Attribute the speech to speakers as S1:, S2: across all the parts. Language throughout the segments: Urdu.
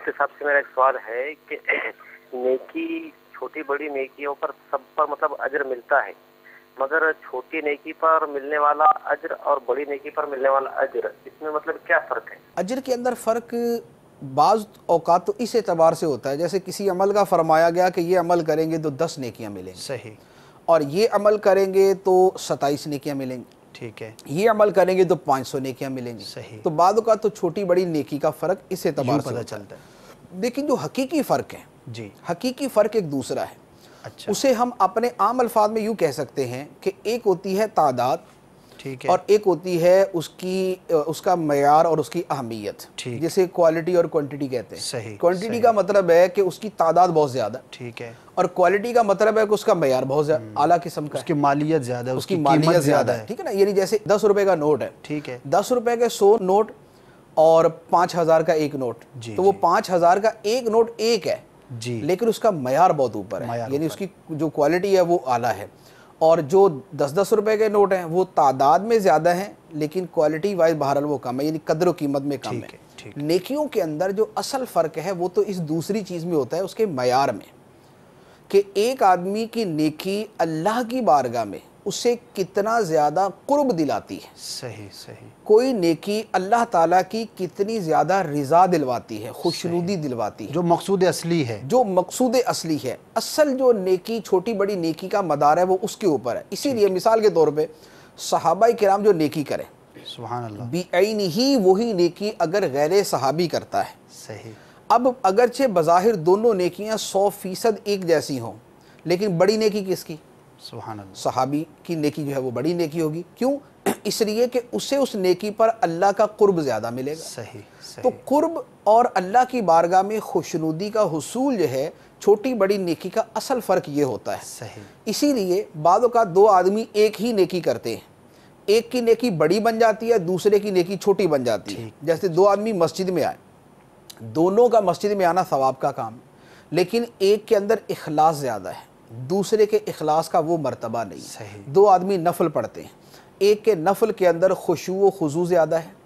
S1: مفتی صاحب سے میرا ایک سوال ہے کہ نیکی چھوٹی بڑی نیکیوں پر سب پر مطلب اجر ملتا ہے، مگر چھوٹی نیکی پر ملنے والا اجر اور بڑی نیکی پر ملنے والا اجر، اس میں مطلب کیا فرق ہے؟
S2: اجر کے اندر فرق بعض اوقات تو اس اعتبار سے ہوتا ہے، جیسے کسی عمل کا فرمایا گیا کہ یہ عمل کریں گے تو 10 نیکیاں ملیں گی،
S3: صحیح،
S2: اور یہ عمل کریں گے تو 27 نیکیاں ملیں گی،
S3: ٹھیک ہے،
S2: یہ عمل کریں گے تو 500 نیکیاں ملیں گی۔
S3: صحیح،
S2: تو بعض اوقات تو چھوٹی بڑی نیکی کا فرق اس اعتبار
S3: یوں
S2: سے
S3: پتہ
S2: ہوتا
S3: چلتا ہے۔
S2: ہے، لیکن جو حقیقی فرق ہے،
S3: جی،
S2: حقیقی فرق ایک دوسرا ہے۔
S3: اچھا،
S2: اسے ہم اپنے عام الفاظ میں یوں کہہ سکتے ہیں کہ ایک ہوتی ہے تعداد
S3: ٹھیک ہے،
S2: اور ایک ہوتی ہے اس کا معیار اور اس کی اہمیت،
S3: ٹھیک،
S2: جسے کوالٹی اور کوانٹٹی کہتے ہیں۔
S3: صحیح،
S2: کوانٹٹی
S3: صحیح،
S2: کا مطلب ہے کہ اس کی تعداد بہت زیادہ،
S3: ٹھیک ہے،
S2: اور کوالٹی کا مطلب ہے کہ اس کا معیار بہت زیادہ اعلیٰ قسم کا
S3: اس
S2: ہے،
S3: کی مالیت زیادہ ہے،
S2: اس کی
S3: قیمت
S2: مالیت زیادہ ہے، ٹھیک ہے نا؟ یعنی جیسے 10 روپے کا نوٹ ہے،
S3: ٹھیک ہے،
S2: 10 روپے کے 100 نوٹ اور 5000 کا ایک نوٹ،
S3: جی،
S2: تو وہ
S3: جی،
S2: 5000 کا ایک نوٹ ایک ہے،
S3: جی،
S2: لیکن اس کا معیار بہت اوپر ہے،
S3: معیار
S2: یعنی
S3: اوپر
S2: اس کی جو کوالٹی ہے وہ اعلیٰ ہے۔ اور جو 10 روپے کے نوٹ ہیں وہ تعداد میں زیادہ ہیں لیکن کوالٹی وائز بہرحال وہ کم ہے، یعنی قدر و قیمت میں کم ہے۔
S3: ٹھیک ہے، ٹھیک،
S2: نیکیوں کے اندر جو اصل فرق ہے وہ تو اس دوسری چیز میں ہوتا ہے، اس کے معیار میں، کہ ایک آدمی کی نیکی اللہ کی بارگاہ میں اسے کتنا زیادہ قرب دلاتی ہے،
S3: صحیح، صحیح،
S2: کوئی نیکی اللہ تعالیٰ کی کتنی زیادہ رضا دلواتی ہے، خوشنودی دلواتی ہے،
S3: جو مقصود اصلی ہے،
S2: جو مقصود اصلی ہے۔ اصل جو نیکی چھوٹی بڑی نیکی کا مدار ہے وہ اس کے اوپر ہے۔ اسی لیے مثال کے طور پہ صحابہ کرام جو نیکی کریں،
S3: سبحان اللہ،
S2: بعین ہی وہی نیکی اگر غیر صحابی کرتا ہے،
S3: صحیح،
S2: اب اگرچہ بظاہر دونوں نیکیاں 100% ایک جیسی ہوں، لیکن بڑی نیکی کس کی؟
S3: سبحان اللہ،
S2: صحابی کی نیکی جو ہے وہ بڑی نیکی ہوگی۔ کیوں؟ اس لیے کہ اسے اس نیکی پر اللہ کا قرب زیادہ ملے گا۔
S3: صحیح،
S2: تو
S3: صحیح،
S2: قرب اور اللہ کی بارگاہ میں خوشنودی کا حصول جو ہے، چھوٹی بڑی نیکی کا اصل فرق یہ ہوتا ہے۔
S3: صحیح،
S2: اسی لیے بعض اوقات دو آدمی ایک ہی نیکی کرتے ہیں، ایک کی نیکی بڑی بن جاتی ہے، دوسرے کی نیکی چھوٹی بن جاتی ہے۔
S3: ٹھیک،
S2: جیسے دو آدمی مسجد میں آئے، دونوں کا مسجد میں آنا ثواب کا کام ہے، لیکن ایک کے اندر اخلاص زیادہ ہے، دوسرے کے اخلاص کا وہ مرتبہ نہیں۔
S3: صحیح،
S2: دو آدمی نفل پڑھتے ہیں، ایک کے نفل کے اندر خشوع و خضوع زیادہ ہے،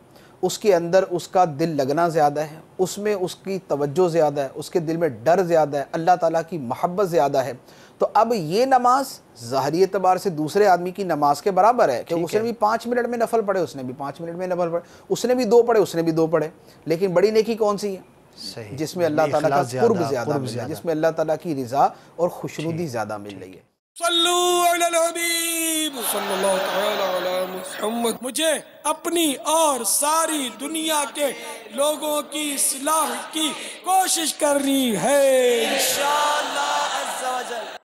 S2: اس کے اندر اس کا دل لگنا زیادہ ہے، اس میں اس کی توجہ زیادہ ہے، اس کے دل میں ڈر زیادہ ہے، اللہ تعالیٰ کی محبت زیادہ ہے۔ تو اب یہ نماز ظاہری اعتبار سے دوسرے آدمی کی نماز کے برابر ہے کہ اس نے بھی 5 منٹ میں نفل پڑھے، اس نے بھی 5 منٹ میں نفل پڑھے، اس نے بھی 2 پڑھے، اس نے بھی 2 پڑھے، لیکن بڑی نیکی کون سی ہے؟
S3: صحیح،
S2: جس میں اللہ تعالیٰ کا قرب زیادہ
S3: قرب
S2: مل رہا ہے،
S3: زیادہ،
S2: جس میں اللہ تعالیٰ کی رضا اور خوشنودی زیادہ مل رہی ہے۔
S4: صلو علی الحبیب صلی اللہ تعالی علی محمد۔ مجھے اپنی اور ساری دنیا کے لوگوں کی اصلاح کی کوشش کرنی ہے۔